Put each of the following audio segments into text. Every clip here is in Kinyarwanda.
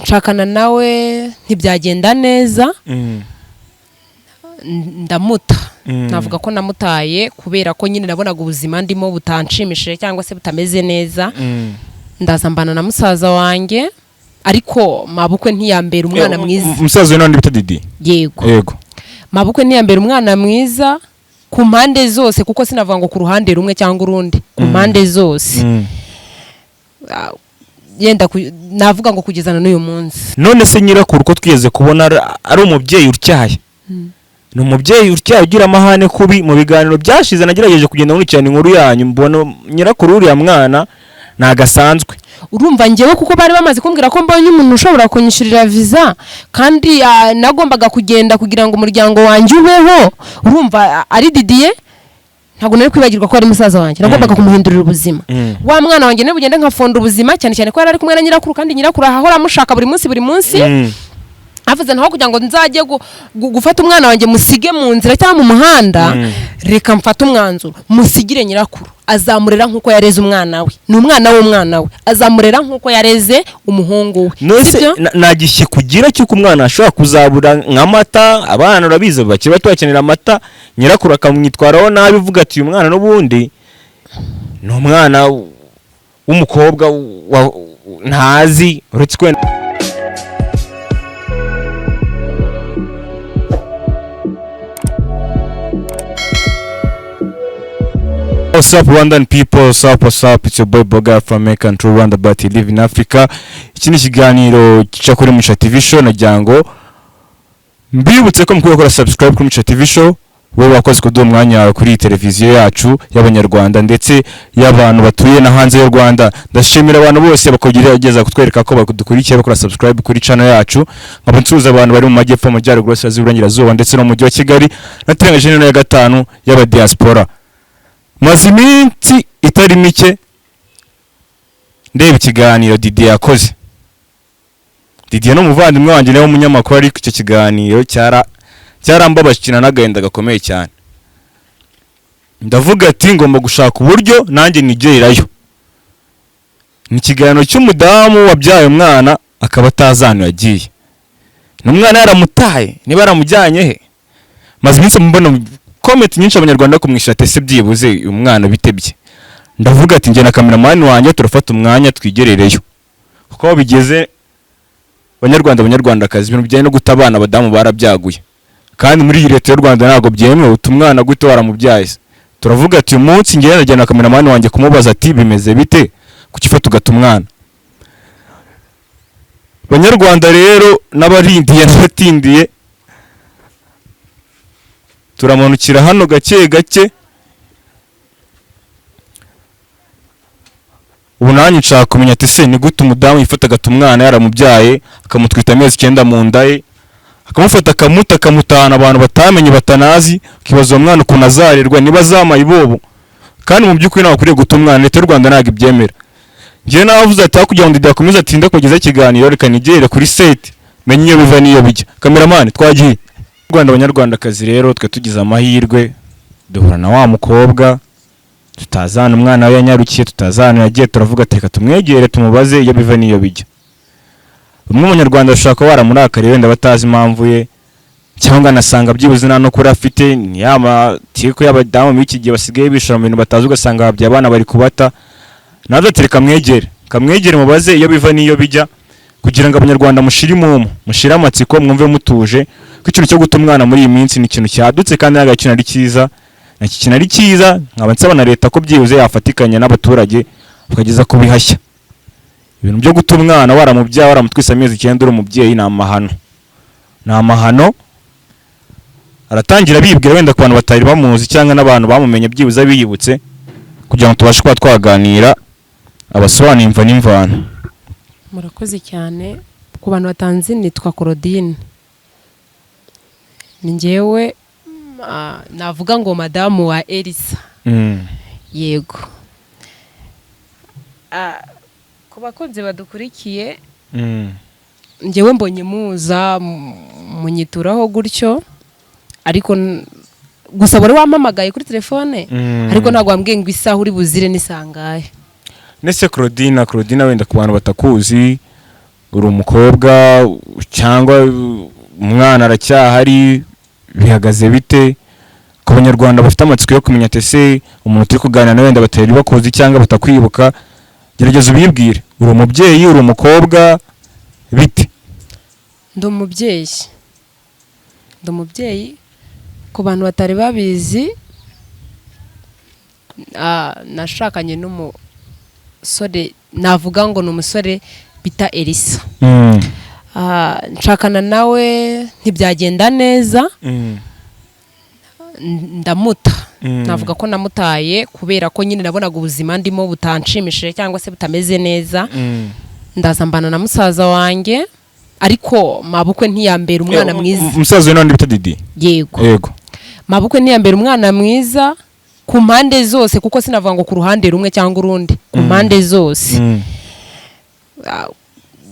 nshakana nawe ntibyagenda neza ndamuta navuga ko namutaye kubera ko nyine nabonaga ubuzima ndimo butanshimishije cyangwa se butameze neza ndazambana na musaza wanjye ariko mabukwe ntiyambera umwana mwiza. Musaza none bita Didi? Yego. Mabukwe ntiyambera umwana mwiza ku mpande zose kuko sinavuga ngo ku ruhande rumwe cyangwa urundi, ku mpande zose. Yenda navuga ngo kugezana n'uyu munsi. None se nyirakuru ko twigeze kubona ari umubyeyi utyaye. Ni umubyeyi utyaye ugira amahane kubi. Mu biganiro byashize nagerageje kugenda muri cyane inkuru yanyu mbona nyirakuru uriya mwana nagasanzwe. Urumva ngewe kuko bari bamaze kumbwira ko mbonye umuntu ushobora kunyishurira visa kandi nagombaga kugenda kugira ngo umuryango wanjye ubeho. Urumva ari Didier ntago nari kwibagirwa ko ari musaza wanjye nagombaga kumuhindurira ubuzima. Wa mwana wanjye ne bugende nkafunda ubuzima cyane cyane ko yari ari kumwe na nyirakuru kandi nyirakuru ahora amushaka buri munsi avuze ntaho kugira ngo nzajye gufata umwana wanjye musige mu nzira cyangwa mu muhanda reka mfata umwanzuro musigire nyirakuru azamurera nkuko yareze umwana we. Ni umwana w'umwana we azamurera nkuko yareze umuhungu we. Nose nagishe kugira cyuko umwana ashobora kuzabura nk'amata. Abana urabizi bakiri bato bakenera amata, nyirakuru akamwitwaraho nabi uvuga ati uyu mwana n'ubundi ni umwana w'umukobwa ntazi uretse kwenda. What's up Rwandan people, what's up, it's your boy Boga from American to Rwanda but you live in Africa. Iki ni ikiganiro cyo kuri Mugisha TV show najyango mbibutse ko mukwiye gukora subscribe kuri Mugisha TV show. Wowe wakoze kuduha umwanya kuri televiziyo yacu y'abanyarwanda ndetse y'abantu batuye na hanze y'u Rwanda. Ndashimira abantu bose bakogerageza kutwereka ko badukurikiye bakora subscribe kuri channel yacu. Nkabunsuza abantu bari mu majyepfo mu Majyaruguru y'Iburengerazuba ndetse no mu mujyi wa Kigali naterangaje no ya gatanu y'aba diaspora. Maze iminsi itari mike ndeba ikiganiro Didier yakoze. Didier no muvandimwe wanjye nawe umunyamakuru ari icyo kiganiro cyarambabashikina n'agahinda gakomeye cyane. Ndavuga ati ngomba gushaka uburyo nanjye nigererayo. Ni ikiganiro cy'umudamu wabyaye umwana akaba atazanira agiye. N'umwana yaramutaye niba yaramujyanye he. Maze iminsi mbona comment nyinshi abanyarwanda kumwisha tese byibuze umwana bitebye. Ndavuga ati nge na cameraman wanjye turafata umwanya twigerereyo. Kuko bigeze abanyarwandakazi ibintu bijyanye no gutabana abadamu barabyaguye. Kandi muri leta y'u Rwanda ntago byemewe utumwana gute waramubyaye. Turavuga ati uyu munsi nge najya na cameraman wanjye kumubaza ati bimeze bite kukifata ugatumwana. Abanyarwanda rero n'abarindiye n'abatindiye turamanukira hano gake ubu nanjye nshaka kumenya ati se ni gute umudamu yifataga umwana yaramubyaye akamutwita amezi 9 mu nda ye akamufata akamutahana abantu batamenye batanazi kibazo umwana ukuntu azarerwa niba azamaye ibobo kandi mu by'ukuri nawe kuriye guta umwana. Leta y'u Rwanda ntago ibyemera. Ngiye navuze ati kugira ngo ndidakomeza atinda kugeza ikiganiro reka nigere kuri set menye iyo biva niyo bijya. Cameraman twagiye Rwanda abanyarwandakazi rero twe tugize amahirwe duhura na wa mukobwa tutazana umwana we yanyarukiye tutazana yagiye turavuga ati reka tumwegere tumubaze iyo biva niyo bijya. Umwe munyarwanda ashaka waramurakariye wenda batazi impamvu ye cyangwa nasanga byibuze nta no kuri afite yama tiko y'abadamu miki gihe basigaye bishora mu bintu batazi ugasanga ababye abana bari kubata. Nazo tereka kamwegere mubaze iyo biva niyo bijya kugira ngo abanyarwanda mushira amatsiko mwumve mutuje. Ikintu cyo guta umwana muri iyi minsi ni ikintu cyadutse kandi n'agakina ari cyiza. Nakikina ari cyiza nkaba nsaba na leta ko byibuze yafatikanya n'abaturage bakageza kubihashya. Ibintu byo guta umwana waramubyaye waramutwisa amezi 9 uri umubyeyi na amahano. Aratangira bibwira wenda ku bantu batari bamuzi cyangwa n'abantu bamumenye byibuze biyibutse kugira ngo tubashe kwa twaganira abasobanura imva n'imvano. Murakoze cyane ku bantu batanzi nitwa Claudine. Ningewe navuga ngo madamu wa Elisa. Yego. Ku bakunze badukurikiye ngewe mbonye muza munyituraho gutyo ariko gusa bari wampamagaye kuri telefone ariko ntago wambwiye ngo isaha uri buzire nisangaye. Nese Claudine wenda ku bantu batakuzi uri umukobwa cyangwa umwana aracyahari, bihagaze bite ku banyarwanda bafite amatsiko yo kumenya ese umuntu turi kuganira nawe wenda batari bakuzi cyangwa batakwibuka, gerageza ubibwire. Uri umubyeyi, uri umukobwa, bite? Ndi umubyeyi ku bantu batari babizi. Nashakanye n'umusore, navuga ngo ni umusore bita Elisa. Nshakana nawe ntibyagenda neza, ndamuta. Navuga ko namutaye kubera ko nyine nabonaga ubuzima ndimo butanshimishije cyangwa se butameze neza. Ndaza mbana na musaza wanjye, ariko mabukwe ntiyambera umwana mwiza. Musaza we nandi bita Didi? Yego. Mabukwe ntiyambera umwana mwiza ku mpande zose, kuko sinavuga ngo ku ruhande rumwe cyangwa urundi, ku mpande zose.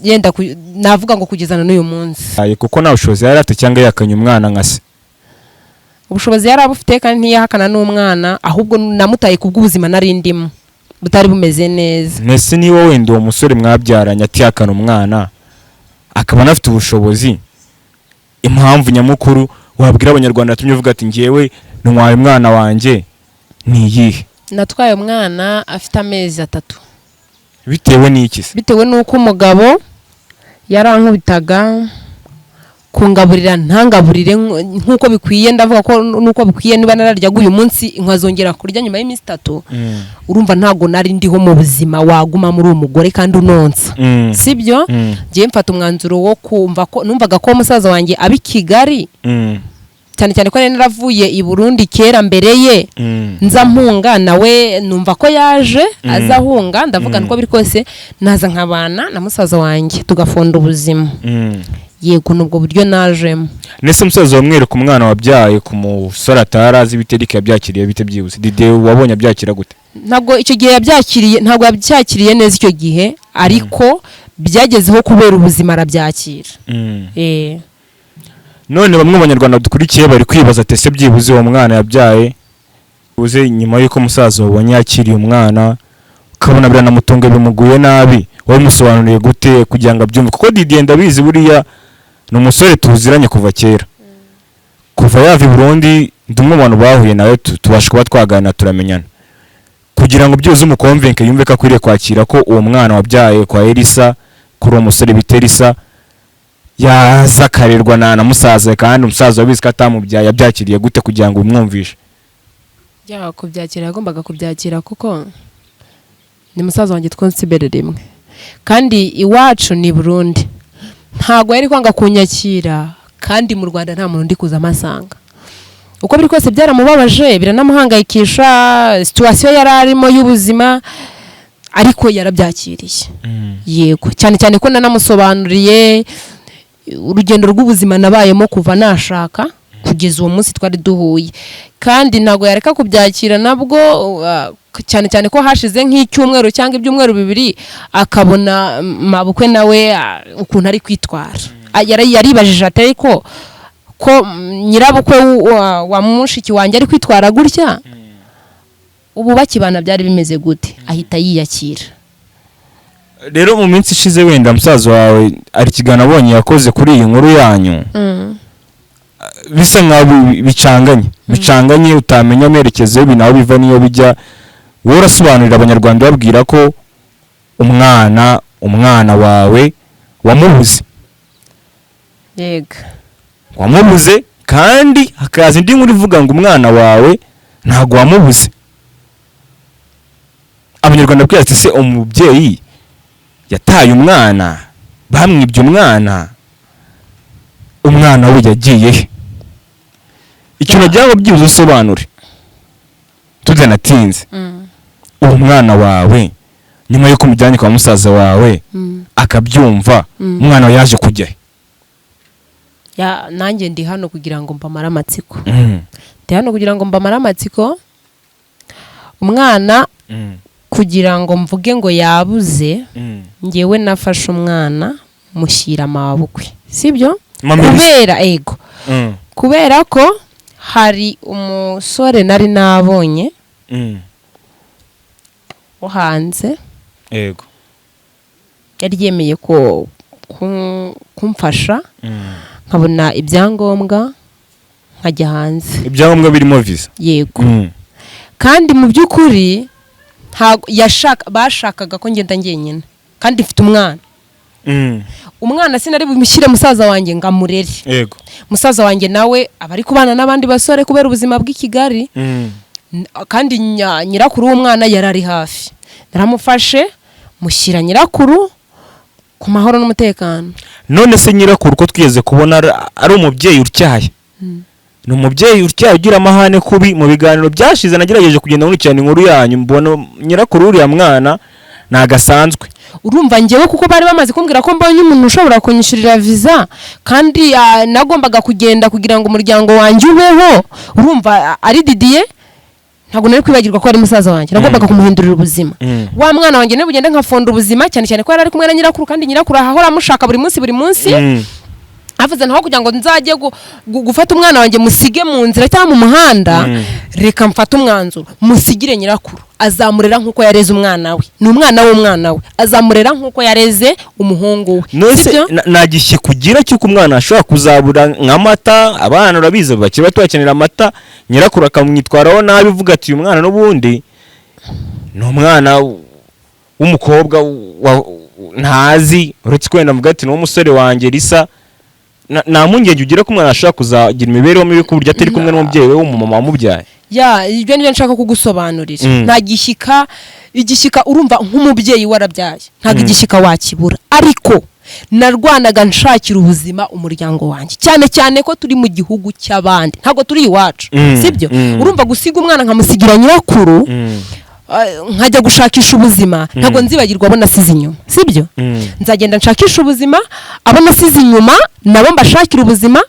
Yenda navuga ngo kugezana n'uyu munsi. Kuko nta bushobozi yari afite cyangwa yakanye umwana nka se? Ubushobozi yari abufite kandi ntiyahakana n'umwana, ahubwo namutaye kubw'ubuzima nari ndimo butari bumeze neza. Nese niba wenda uwo musore mwabyaranye atihakana umwana akaba anafite ubushobozi, impamvu nyamukuru wabwira abanyarwanda yatumye uvuga ati ngewe ntwaye umwana wanjye ni iyihe? Natwaye umwana afite amezi 3. Bitewe n'iki se? Bitewe n'uko umugabo yarankubitaga, kungaburira ntangaburire nk'uko bikwiye. Ndavuga ko nuko bikwiye, niba nararyaga uyu munsi nkazongera kurya nyuma y'iminsi 3, urumva ntago nari ndiho mu buzima waguma muri umugore kandi unonsa. Sibyo? Ngiye mfata umwanzuro wo kumva ko numvaga ko musaza wanjye abi Kigali, cyane cyane ko naravuye i Burundi kera mbere ye, nza mpunga nawe numva ko yaje azahunga. Ndavuga nko biri kose naza nkabana na musaza wanjye tugafunda ubuzima. Yego, nubwo buryo najemo. Nese musaza wamwereka umwana wabyaye ku musore atarazi biterike yabyakiriye bite byibuse? Didi wabonye abyakira gute? Ntabwo icyo gihe yabyakiriye, ntabwo yabyakiriye neza icyo gihe, ariko byagezeho kubera ubuzima arabyakira. None bamwe mu banyarwanda dukurikiye bari kwibaza ati ese byibuze uwo mwana yabyaye uze nyuma y'uko musaza wabonye yakiriye umwana ukabona biranamutunga bimuguye nabi, wabimusobanuriye gute kugira ngo abyumve? Kuko Didi ndabizi buriya ni umusore tuziranye kuva kera, kuva yava i Burundi ndi umwe mu bantu bahuye nawe tubasha kuba twaganira turamenyana, kugira ngo byuze umukonvenke yumve ko akwiriye kwakira ko uwo mwana wabyaye kwa Elisa, kuri uwo musore bita Elisa, yazakarerwa na musaza, kandi umusaza wabizi ko atamubyaye. Yabyakiriye gute kugira ngo umwumvishe? Kubyakira yagombaga kubyakira kuko ni musaza wanjye twonsibere rimwe, kandi iwacu ni Burundi. Ntago yari kwanga kunyakira, kandi mu Rwanda nta muntu ndi kuza amasanga. Uko biri kose byaramubabaje, biranamuhangayikisha situation yari arimo y'ubuzima, ariko yarabyakiriye. Yego, cyane cyane ko nanamusobanuriye urugendo rw'ubuzima nabayemo kuva nashaka kugeza uwo munsi twari duhuye, kandi ntago yareka kubyakira nabwo, cyane cyane ko hashize nk'icyumweru cyangwa ibyumweru 2 akabona mabukwe nawe ukuntu ari kwitwara. Yaribajije ati ko nyirabukwe wa mushiki wanjye ari kwitwara gutya, ubu bakibana byari bimeze gute? Ahita yiyakira. Rero mu minsi ishize wenda musaza wawe ari kigana abonye yakoze kuri iyi nkuru yanyu, bisa nkaho bicanganye utamenya amerekezo y'ibinaho biva niyo bijya. Wowe urasobanurira abanyarwanda babwira ko umwana wawe wamubuze. Yego, wamubuze, kandi hakaza indi nkuru ivuga ngo umwana wawe ntago wamubuze. Abanyarwanda bwira ati se umubyeyi yataye umwana, bamwibye umwana we yagiye he? Icyo nagira ngo byibuze usobanure tudanatinze. Uwo mwana wawe nyuma y'uko umujyanye kwa musaza wawe akabyumva, umwana we yaje kujya he? Nanjye ndi hano kugira ngo mbamare amatsiko. Ndi hano kugira ngo mbamare amatsiko. Umwana kugira ngo mvuge ngo yabuze, ngewe nafashe umwana mushyira mabukwe, sibyo? Kubera ko hari umusore nari nabonye wo hanze, yari yemeye ko kumfasha nkabona ibyangombwa nkajya hanze. Ibyangombwa birimo visa? Yego. Kandi mu by'ukuri bashakaga ko ngenda njyenyine kandi mfite umwana. Umwana sinari bumushyire musaza wanjye ngamurere. Yego. Musaza wanjye nawe aba ari kubana n'abandi basore kubera ubuzima bw'i Kigali. Kandi nyirakuru w'umwana yarari hafi. Naramufashe mushyira nyirakuru ku mahoro n'umutekano. None se nyirakuru ko twigeze kubona ari umubyeyi utyaye? Ni umubyeyi utyaye ugira amahane kubi. Mu biganiro byashize nagerageje kugenda nkurikirana inkuru yanyu, mbona nyirakuru uriya mwana nagasanzwe. Urumva ngewe kuko bari bamaze kumbwira ko mbonye umuntu ushobora kunyishyurira visa kandi nagombaga kugenda kugira ngo umuryango wanjye ubeho. Urumva ari Didier, ntabwo nari kwibagirwa ko ari musaza wanjye, nagombaga kumuhindurira ubuzima. Wa mwana wanjye ne bugende nkafonda ubuzima cyane cyane ko yari ari kumwe na nyirakuru, kandi nyirakuru ahahora amushaka buri munsi. Avuze naho kugira ngo nzajye gufata umwana wanjye musige mu nzira cyangwa mu muhanda, reka mfate umwanzuro musigire nyirakuru, azamurera nkuko yareze umwana we. Ni umwana w'umwana we, azamurera nkuko yareze umuhungu we. Nose nagishe kugira cyuko umwana ashobora kuzabura nk'amata. Abana urabize bakiri bato bakenera amata, nyirakuru akamwitwaraho nabi, uvuga ati uyu mwana n'ubundi ni umwana w'umukobwa ntazi, uretse kwenda mvuga ati ni umusore wanjye Risa. Nta mpungenge ugira ko umwana ashobora kuzagira imibereho mibi ku buryo atari kumwe n'umubyeyi we w'umumama wamubyaye? Ibyo nibyo nshaka kugusobanurira. Nta igishyika urumva nk'umubyeyi warabyaye ntabwo igishyika wakibura, ariko narwanaga nshakira ubuzima umuryango wanjye, cyane cyane ko turi mu gihugu cy'abandi, ntabwo turi iwacu. Sibyo? Urumva gusiga umwana nkamusigira nyirakuru nkajya gushakisha ubuzima, ntabwo nzibagirwa abo nasize inyuma. Sibyo? Nzagenda nshakisha ubuzima, abo nasize inyuma nabo mbashakira ubuzima.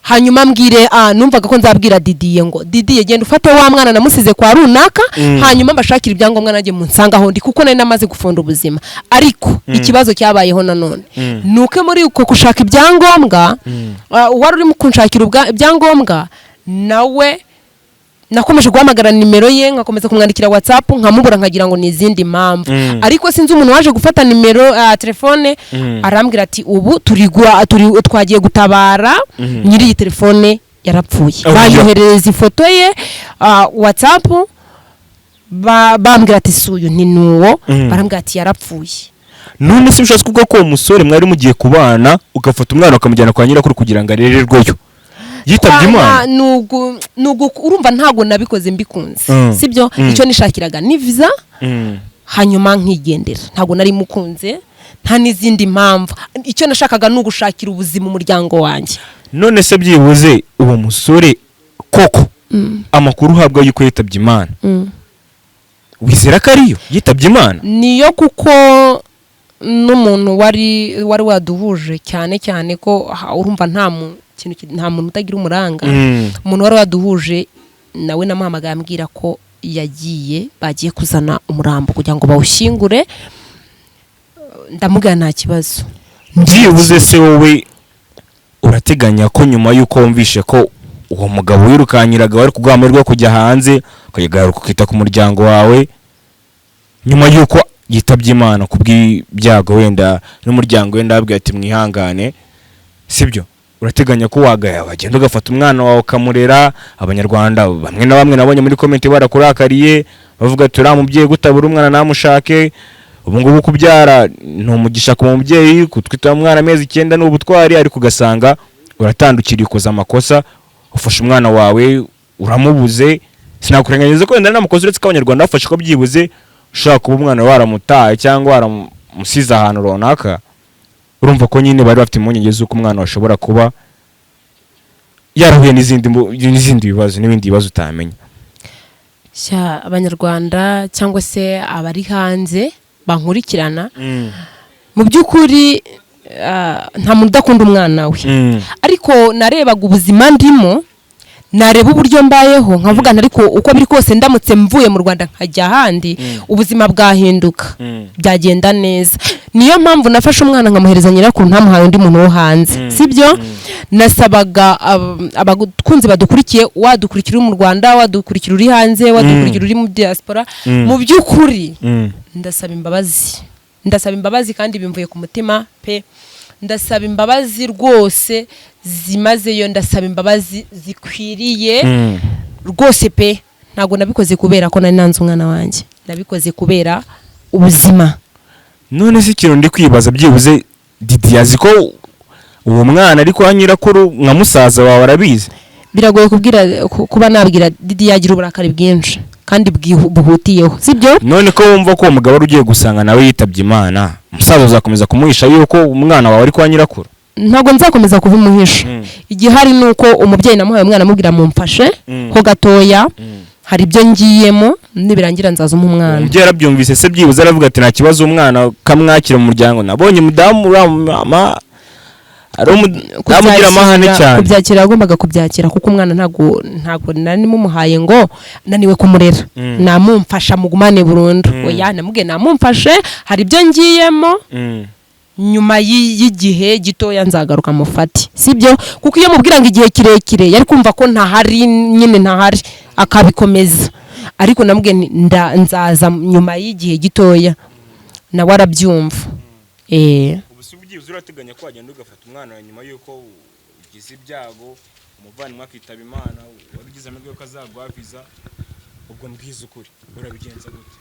Hanyuma mbwire numvaga ko nzabwira Didier ngo Didier genda ufate wa mwana namusize kwa runaka, hanyuma mbashakira ibyangombwa najye munsanga aho ndi, kuko nari namaze gufonda ubuzima. Ariko ikibazo cyabayeho nanone nuko muri uko gushaka ibyangombwa, wari urimo kunshakira ibyangombwa nawe nakomeje guhamagara nimero ye, nkakomeza kumwandikira WhatsApp nkamubura, nkagira ngo ni izindi mpamvu. Ariko sinzi umuntu waje gufata nimero telefone arambwira ati ubu twagiye gutabara nyiri iyi telefone yarapfuye. Banyohereza ifoto ye WhatsApp, bambwira ati suyu ni nuwo, barambwira ati yarapfuye. None se bishatse kuvuga ko uwo musore mwari mugiye kubana ugafata umwana ukamujyana kwa nyirakuru kugira ngo arererweyo? Yitabye Imana? Nugo urumva ntago nabikoze mbikunze. Sibyo? Icyo nishakiraga ni visa, hanyuma nkigendera. Ntago nari mukunze, nta n'izindi mpamvu. Icyo nashakaga nugushakira ubuzima umuryango wanjye. None se byibuze uwo musore koko amakuru uhabwa yuko yitabye Imana, wizera ko ariyo yitabye Imana? Niyo, kuko n'umuntu wari waduhuje cyane cyane ko urumva nta muntu utagira umuranga. Umuntu wari waduhuje nawe namuhamagaye ambwira ko bagiye kuzana umurambo kugira ngo bawushyingure. Ndamubwira nta kibazo. Byibuze se wowe urateganya ko nyuma y'uko wumvishe ko uwo mugabo wirukanyiraga wari kuguha amahirwe yo kujya hanze ukagaruka ukita ku muryango wawe, nyuma y'uko yitabye Imana kubw'ibyago wenda n'umuryango wenda ababwira ati mwihangane, sibyo? Urateganya ko wagenda ugafata umwana wawe ukamurera? Abanyarwanda bamwe na bamwe nabonye muri comment barakurakariye bavuga ati uriya mubyeyi gutabura umwana namushake, ubu ngubu kubyara ni umugisha ku mubyeyi, kutwita umwana amezi 9 ni ubutwari, ariko ugasanga uratandukiriye ukoze amakosa, ufashe umwana wawe uramubuze. Sinakurenganyiriza ko wenda n'amakosa uretse ko Abanyarwanda bafashe ko byibuze ushaka kuba umwana waramutaye cyangwa waramusize ahantu runaka. Urumva ko nyine bari bafite impungenge z'uko umwana washobora kuba yarahuye n'izindi bibazo n'ibindi bibazo utamenya. Abanyarwanda cyangwa se abari hanze bankurikirana, mu by'ukuri nta muntu udakunda umwana we. Ariko narebaga ubuzima ndimo, nareba uburyo mbayeho, nkavuga ariko uko biri kose ndamutse mvuye mu Rwanda nkajya ahandi ubuzima bwahinduka, byagenda neza. Niyo mpamvu nafashe umwana nkamuhereza nyirakuru, ntamuhaye undi muntu wo hanze. Sibyo? Nasabaga abakunzi badukurikiye, wadukurikira uri mu Rwanda, wadukurikira uri hanze, wadukurikira uri mu diaspora, mu by'ukuri ndasaba imbabazi kandi bimvuye ku mutima pe. ndasaba imbabazi rwose zimazeyo, ndasaba imbabazi zikwiriye rwose pe. Ntabwo nabikoze kubera ko nari nanze umwana wanjye, nabikoze kubera ubuzima. None se ikintu ndi kwibaza, byibuze Didi yazi ko uwo mwana ari kwa nyirakuru nka musaza wawe arabizi? Biragoye kuba nabwira Didi, yagira uburakari bwinshi kandi buhutiyeho, sibyo? None ko wumva ko uwo mugabo ari ugiye gusanga nawe yitabye Imana, umusaza uzakomeza kumuhisha yuko umwana wawe ari kwa nyirakuru? Ntabwo nzakomeza kubimuhisha. Igihari nuko umubyeyi namuhaye umwana amubwira mumfashe ho gatoya, hari ibyo ngiyemo, nibirangira nzaza umwana. Umubyeyi arabyumvise se byibuze aravuga ati nta kibazo umwana kamwakira mu muryango? Nabonye mudamu mama ari umudamugira amahane cyane. Kubyakira agombaga kubyakira kuko umwana ntabwo nari mumuhaye ngo naniwe kumurera. Namumfasha mugumane burundu. Oya, namubwiye namumfashe, hari ibyo ngiyemo. Nyuma y'igihe gitoya nzagaruka mufati, sibyo? Kuko iyo mubwira ngo igihe kirekire yari kumva ko ntahari, nyine ntahari akabikomeza. Ariko namubwiye nzaza nyuma y'igihe gitoya, nawe arabyumva. Ubusi byibuze urateganya ko wagenda ugafata umwana nyuma yuko ugize ibyago, umuvandimwe akitaba Imana, wabigize amahirwe yo kazagwa visa, ubwo mbwiza ukuri urabigenza gute?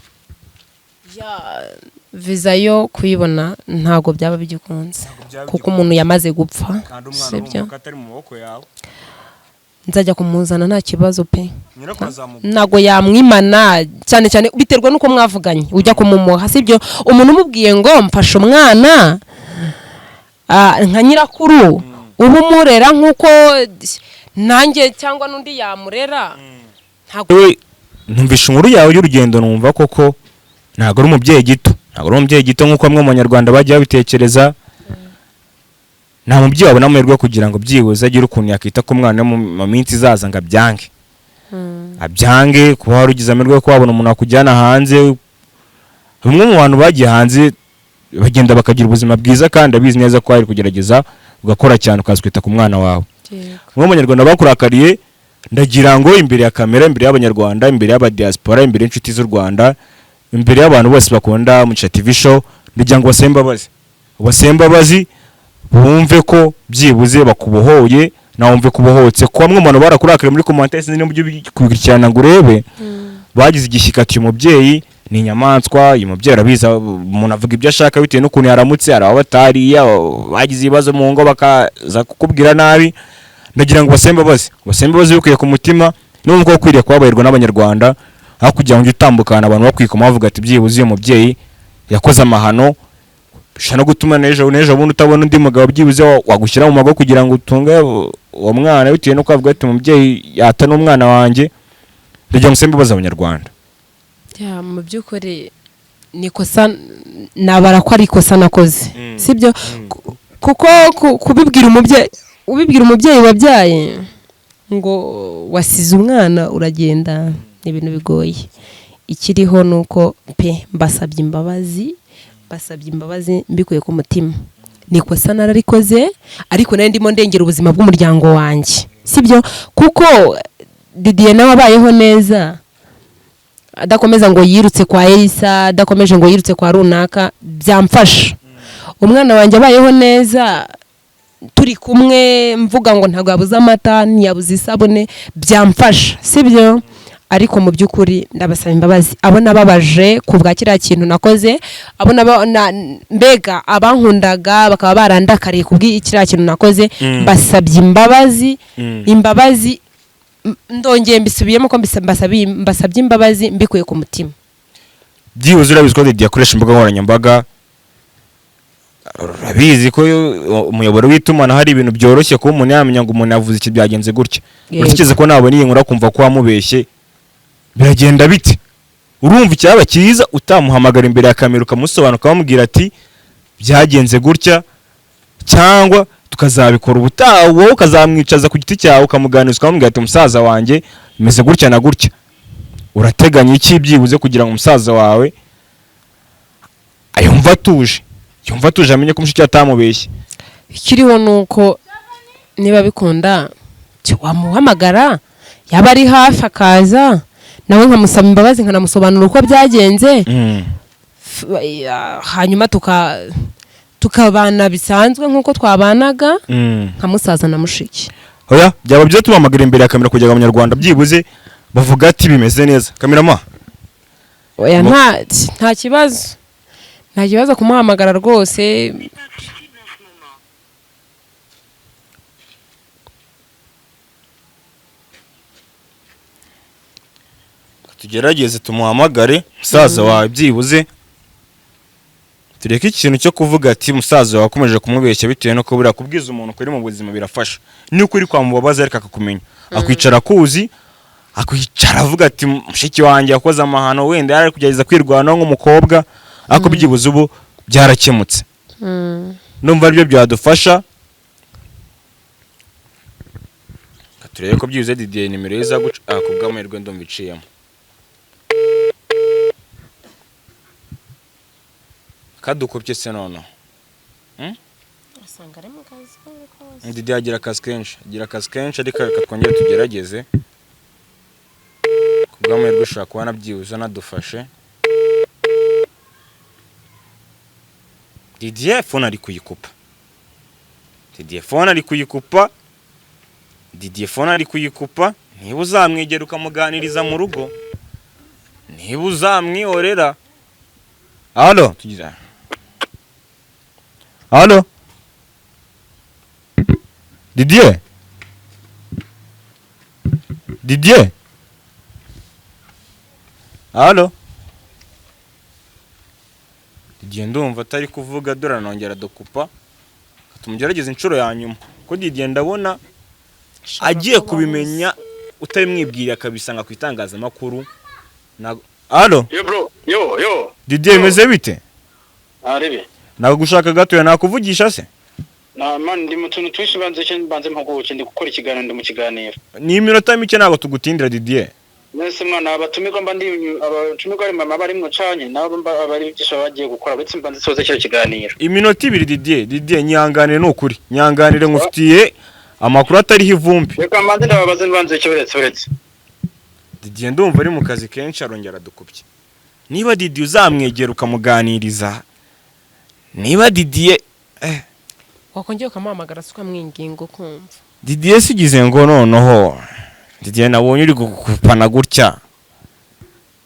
Visa yo kuyibona ntago byaba bigikunze kuko umuntu yamaze gupfa, sibyo? Atari mu maboko yawe, nzajya kumuzana nta kibazo pe. Ntago yamwimana, cyane cyane biterwa nuko mwavuganye ujya kumumuha, sibyo? Umuntu umubwiye ngo mfashe umwana nka nyirakuru, ubu murera nkuko nanjye cyangwa nundi yamurera. Numvisha inkuru yawe y'urugendo, numva koko ntago ari umubyeyi gito, nkuko bamwe mu Banyarwanda bagiye babitekereza. Nta mubyeyi wabona amahirwe kugira ngo byibuze agire ukuntu yakita ku mwana mu minsi izaza ngo abyange kuba warugize amahirwe ko wabona umuntu wakujyana hanze. Bamwe mu bantu bagiye hanze bagenda bakagira ubuzima bwiza kandi abizi neza ko ari kugerageza ugakora cyane ukazwita ku mwana wawe. Bamwe mu Banyarwanda bakurakariye, ndagira ngo imbere ya kamera, imbere y'Abanyarwanda, imbere y'abadiaspora, imbere y'inshuti z'u Rwanda, imbere y'abantu bose bakunda Mugisha TV show, ndagira ngo basembe imbabazi, bumve ko byibuze bakubohoye, nawe wumve kubohotse. Ko bamwe mu bantu barakurakariye muri commentaires n'ibyo kubikurikirana ngo urebe, bagize igishyikati umubyeyi ni inyamaswa. Uyu mubyeyi arabizi, umuntu avuga ibyo ashaka bitewe n'ukuntu yaramutse, hari abatariye bagize ibibazo mu ngo bakaza kukubwira nabi. Ndagira ngo basembe imbabazi bikuye ku mutima, n'ubwo ukwiriye kubabarirwa n'Abanyarwanda, aho kugira ngo utambukana abantu bakwikoma bavuga ati byibuze uyu mubyeyi yakoze amahano, no gutuma nejo bundi utabona undi mugabo byibuze wagushyira mu mago kugira ngo utunge uwo mwana, bitewe no kwavuga ati umubyeyi yatana umwana wanjye. Ndagira ngo usembe imbabazi Abanyarwanda. Mu by'ukuri nikosa nabara ko ari ikosa nakoze, sibyo? Kuko kubibwira umubyeyi wabyaye ngo wasize umwana uragenda, ni ibintu bigoye. Ikiriho nuko pe mbasabye imbabazi mbikuye ku mutima. Nikosa nararikoze, ariko nari ndimo ndengera ubuzima bw'umuryango wanjye, sibyo? Kuko Didier nawe abayeho neza, adakomeza ngo yirutse kwa Elisa, adakomeje ngo yirutse kwa runaka, byamfasha. Umwana wanjye abayeho neza, turi kumwe, mvuga ngo ntago yabuze amata, ntiyabuze isabune, byamfasha, sibyo? Ariko mu by'ukuri ndabasaba imbabazi abo nababaje kubwa kiriya kintu nakoze, abo mbega abankundaga bakaba barandakariye kubwi kiriya kintu nakoze. Mbasabye imbabazi ndongeye mbisubiyemo ko mbasabye imbabazi mbikuye ku mutima. Byibuze urabizi ko Didi yakoresha imbuga nkoranyambaga, urabizi ko umuyoboro w'itumanaho hari ibintu byoroshye kuba umuntu yamenya ngo umuntu yavuze iki byagenze gutya. Urikeze ko nabona iyi nkuru kumva ko wamubeshye, biragenda bite? Urumva icyaba cyiza utamuhamagara imbere ya kamera ukamusobanuka bamubwira ati byagenze gutya, cyangwa tukazabikora ubutaha, wowe ukazamwicaza ku giti cyawe ukamuganiriza ukamubwira ati umusaza wanjye imeze gutya na gutya, urateganya iki byibuze kugira ngo umusaza wawe yumva atuje amenye ko mushiki atamubeshye. Ikiriho nuko niba bikunda wamuhamagara, yaba ari hafi akaza, nawe nkamusaba imbabazi nkanamusobanura uko byagenze, hanyuma tukabana bisanzwe nk'uko twabanaga nka musaza na mushiki. Oya byaba byo tubamagara imbere ya kamera kugira ngo abanyarwanda byibuze bavuga ati bimeze neza. Kamerama Oya nta kibazo kumuhamagara rwose. tugerageze tumuhamagare musaza wawe byibuze tureke ikintu cyo kuvuga ati musaza wawe akomeje kumubeshya bitewe no kubura kubwiza umuntu kuri mu buzima birafasha. Ni ukuri kwa mubabaza ariko akakumenya akwicara kuzi akwicara avuga ati mushiki wanjye yakoze amahano wenda yari kugerageza kwirwanaho nk'umukobwa ariko byibuze ubu byarakemutse. Numva aribyo byadufasha. Turebe ko byibuze Didier nimero ye za kubw'amahirwe ndumva iciyemo. Kadukopye se nono. Asanga ari mu kazi kose. Didier agira akazi kenshi ariko twongere tugerageze. Kubw'amahirwe ushaka kubona byibuze anadufashe. Didier phone ari kuyikupa. Niba uzamwegera ukamuganiriza mu rugo. Niba uzamwihorera. Allo tugiza. Allo Didier Allo Didier ndumva atari kuvuga dora nongera dokupa tumugerageza inshuro ya nyuma ko Didier ndabona agiye kubimenya utabimwibwiriye akabisanga ku itangazamakuru. Allo Yo bro yo Didier meze bite? Arebe Nagushaka gato ya nakuvugisha se? na man ndi mutuntu twishibanze mpuguke ndi gukora ikiganiro ndi mu kiganiro. Ni iminota mike ntabwo tugutindira Didier. Nese mwana abatumirwa mba ndi abatumirwa ari mama bari mu canye nabo bari byisha bagiye gukora uretse mbanze soze cyo kiganiro. Iminota 2 Didier nyanganire n'ukuri. Nyanganire ngufitiye amakuru atariho ivumbi. Reka mbanze ndababaze nbanze cyo uretse. Didier ndumva ari mu kazi kenshi arongera dukupye. Niba Didier uzamwegera ukamuganiriza. Niba Didier wakongeye ukamuhamagara suka mwingingo kumva. Didier sigize ngo noneho. Didier nabonye uri gukupana gutya.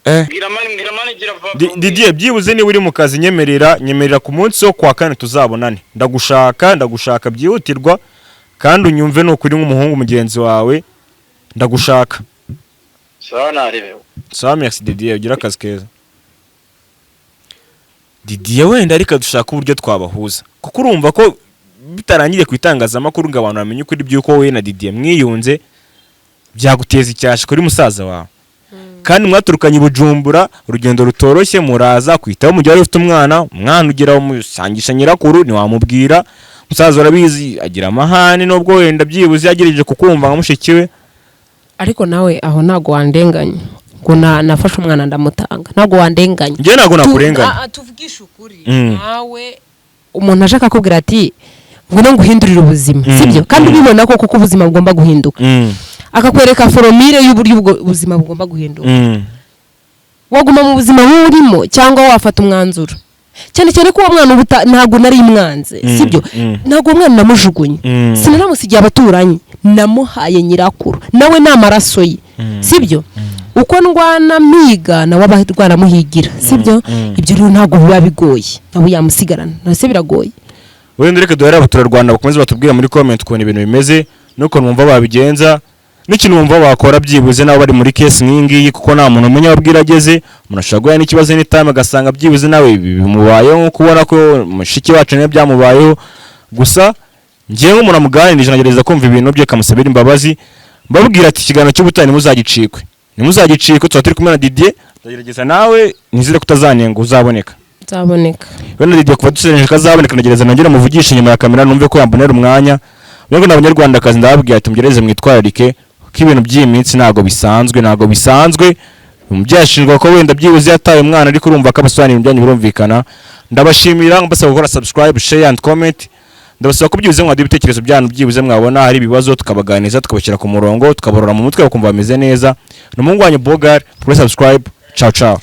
Ngira mani gira vuba. Didier byibuze ni uri mu kazi nyemerera ku munsi wo kwa kane tuzabonane. Ndagushaka byihutirwa kandi unyumve no kuri nk'umuhungu mugenzi wawe. Ndagushaka. Sawa narebe. Sawa merci Didier ugira akazi keza. Didier wenda ariko dushaka uburyo twabahuza kuko urumva ko bitarangire ku itangazamakuru ngo abantu bamenye ukuri byuko wowe na Didier mwiyunze byaguteza icyasha kuri musaza wawe. Kandi mwaturukanye Bujumbura urugendo rutoroshye muraza kwitaho mu gihe ufite umwana ugira umusangisha nyirakuru ni wamubwira musaza urabizi agira amahane nubwo wenda byibuze yagereje kukumva nka mushikiwe ariko nawe aho nago wandenganye ngo nafashe umwana ndamutanga nago wandenganye. Ngiye nago nakurenganya. Tuvugisha ukuri nawe umuntu ashaka kubwira ati ngo nguhindurira ubuzima sibyo kandi ubibona ko kuko ubuzima bugomba guhinduka. Akakwereka foromire y'uburyo ubuzima bugomba guhinduka. Waguma mu buzima burimo cyangwa wafata umwanzuro cyane ko uwo mwana ntago nari imwanze sibyo ntago umwana namujugunye sinaramusigiye abaturanyi namuhaye nyirakuru nawe namaraso ye sibyo uko ndwana miga nawe abarwana muhigira sibyo ibyo rero ntago biba bigoye nawe yamusigarana nase biragoye. Wenda reka duhera abaturarwanda bakomeze batubwira muri comment ukuntu ibintu bimeze nuko numva babigenza n'ikintu numva bakora byibuze nabo bari muri case nk'ingiyi kuko nta muntu umenya wabwira ageze umuntu ashagwa n'ikibazo n'itime agasanga byibuze nawe bimubayeho nko kubona ko mushiki wacu ne byamubayeho gusa ngiye nk'umuntu amuganirije nagereza kumva ibintu bye kamusabira imbabazi mbabwira ati ikiganiro cy'ubutani nimuzagicikwe tuba turi kumwe na Didier ndagerageza nawe nizire kutazanyenga uzaboneka wenda Didier kuva dusereje kazaboneka nagereza nongera muvugisha inyuma ya kamera numve ko yambonera umwanya Mwego n'abanyarwanda kazi ndababwiye ati mugereze mwitwararike ko ibintu by'iminsi nago bisanzwe byashinjwa ko wenda byibuze yataye umwana ariko urumva ko abasobanira ibyanyu birumvikana. Ndabashimira mbasaba gukora subscribe share and comment. Ndabasaba ko byibuze mwadi ibitekerezo byanyu byibuze mwabona hari ibibazo tukabaganiza tukabashyira ku murongo tukaborora mu mutwe bakumva bameze neza. N'umuhungu wanyu Bogar kuri subscribe. Ciao ciao.